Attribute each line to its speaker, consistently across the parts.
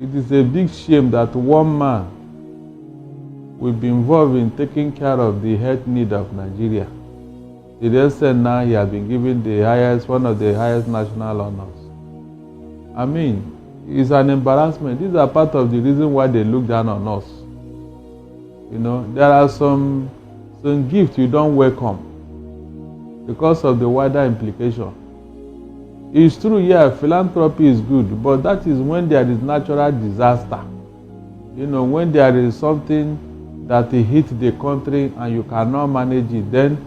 Speaker 1: It is a big shame that one man will be involved in taking care of the health need of Nigeria. To the extent now he has been given one of the highest national honors. I mean, it's an embarrassment. These are part of the reason why they look down on us. You know, there are some gifts you don't welcome because of the wider implication. It's true, yeah, philanthropy is good, but that is when there is natural disaster. You know, when there is something that hits the country and you cannot manage it, then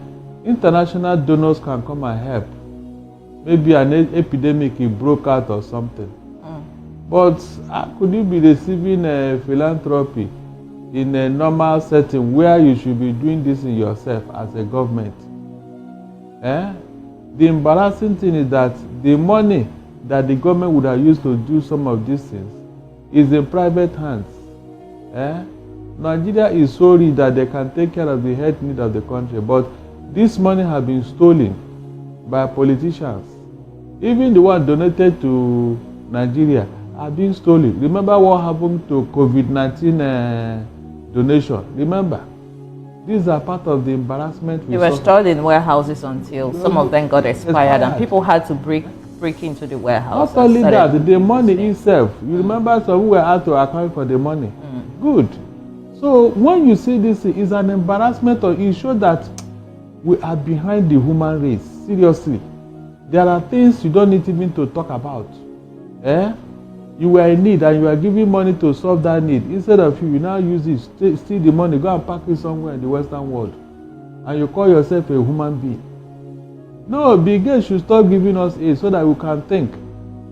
Speaker 1: international donors can come and help. Maybe an epidemic broke out or something. But how could you be receiving philanthropy in a normal setting where you should be doing this in yourself as a government? The embarrassing thing is that the money that the government would have used to do some of these things is in private hands. Nigeria is so rich that they can take care of the health need of the country, but this money has been stolen by politicians. Even the one donated to Nigeria have been stolen. Remember what happened to COVID-19 donation? Remember? These are part of the embarrassment.
Speaker 2: They were stored in warehouses until some of them got expired and people had to break into the warehouse.
Speaker 1: Not only that, the money itself. You remember some who were out to account for the money. Good. So when you see this, it's an embarrassment, or it shows that we are behind the human race. Seriously. There are things you don't need even to talk about. You were in need and you are giving money to solve that need. Instead of you now use it, steal the money, go and pack it somewhere in the Western world. And you call yourself a human being. No, Bill Gates should stop giving us aid so that we can think.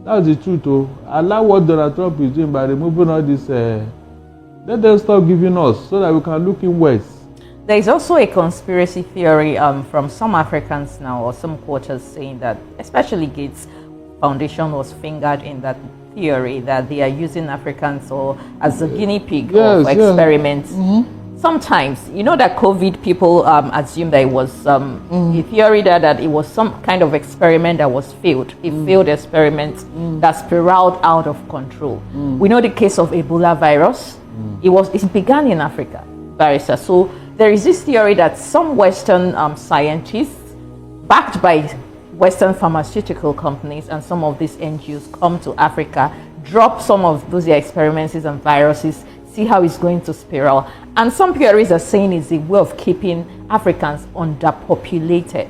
Speaker 1: That's the truth. Allow what Donald Trump is doing by removing all this. Let them stop giving us so that we can look in West.
Speaker 2: There is also a conspiracy theory from some Africans now, or some quarters, saying that especially Gates Foundation was fingered in that theory, that they are using Africans or as a guinea pig of experiments. Sometimes, you know that COVID people assume that it was a theory that it was some kind of experiment that was failed, a failed experiment that spiraled out of control. We know the case of Ebola virus. It began in Africa, Barrister. So there is this theory that some Western scientists, backed by Western pharmaceutical companies and some of these NGOs, come to Africa, drop some of those experiments and viruses, see how it's going to spiral. And some theories are saying it's a way of keeping Africans underpopulated.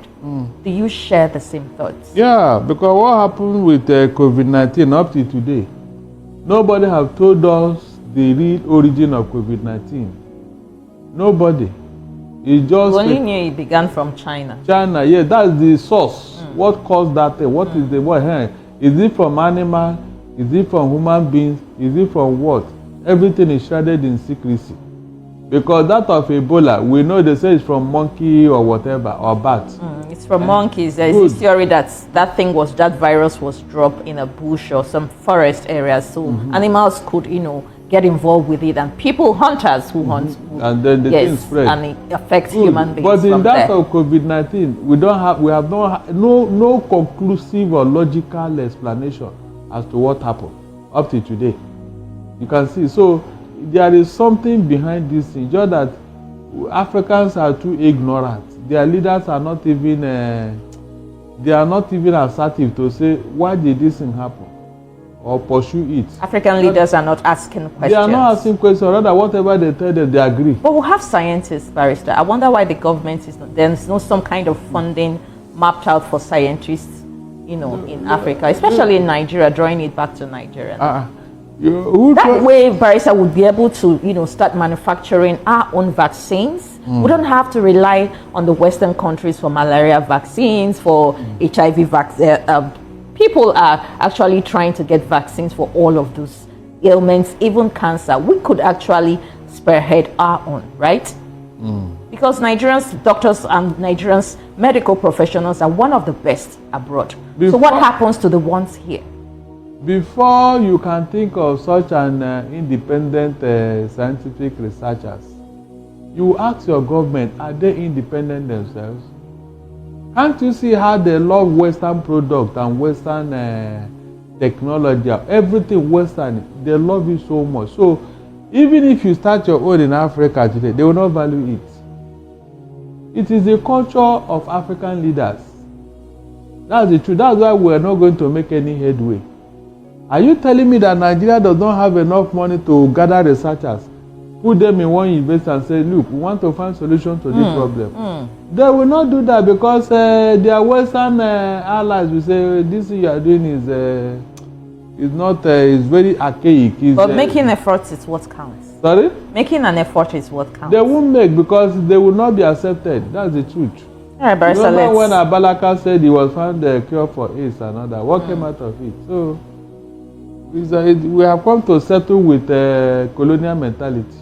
Speaker 2: Do you share the same thoughts?
Speaker 1: Yeah, because what happened with COVID-19 up to today, nobody have told us the real origin of COVID-19. Nobody. It just
Speaker 2: we only knew it began from China.
Speaker 1: China, yeah, that's the source. What caused that? What is the what? Is it from animal? Is it from human beings? Is it from what? Everything is shrouded in secrecy. Because that of Ebola, we know they say it's from monkey or whatever, or bat.
Speaker 2: It's from monkeys. There is this theory that that virus was dropped in a bush or some forest area, so animals could, get involved with it, and hunters who hunt,
Speaker 1: and then the thing spread,
Speaker 2: and it affects human beings.
Speaker 1: But in that of COVID-19, we have no conclusive or logical explanation as to what happened up to today. You can see, so there is something behind this thing. Just that Africans are too ignorant. Their leaders are not even assertive to say why did this thing happen, or pursue it. African
Speaker 2: leaders are not asking questions.
Speaker 1: They are not asking questions. Rather, whatever they tell them, they agree.
Speaker 2: But we have scientists, Barrister. I wonder why the government there's no some kind of funding mapped out for scientists, in Africa, especially in Nigeria, drawing it back to Nigeria. That way, Barrister would be able to, start manufacturing our own vaccines. We don't have to rely on the Western countries for malaria vaccines, for HIV vaccines. People are actually trying to get vaccines for all of those ailments, even cancer. We could actually spearhead our own, right? Because Nigerians, doctors and Nigerians medical professionals are one of the best abroad. So what happens to the ones here?
Speaker 1: Before you can think of such an independent scientific researchers, you ask your government, are they independent themselves? Can't you see how they love Western product and Western technology, everything Western, they love you so much. So even if you start your own in Africa today, they will not value it. It is the culture of African leaders. That's the truth. That's why we are not going to make any headway. Are you telling me that Nigeria does not have enough money to gather researchers, put them in one university and say, look, we want to find solutions to this problem? They will not do that because their Western allies will say, this thing you are doing is not, is very archaic.
Speaker 2: But making efforts is what counts.
Speaker 1: Sorry?
Speaker 2: Making an effort is what counts.
Speaker 1: They won't make because they will not be accepted. That's the truth.
Speaker 2: All right, Barrister,
Speaker 1: remember when Abalaka said he was found the cure for AIDS and all that? What came out of it? So we have come to settle with colonial mentality.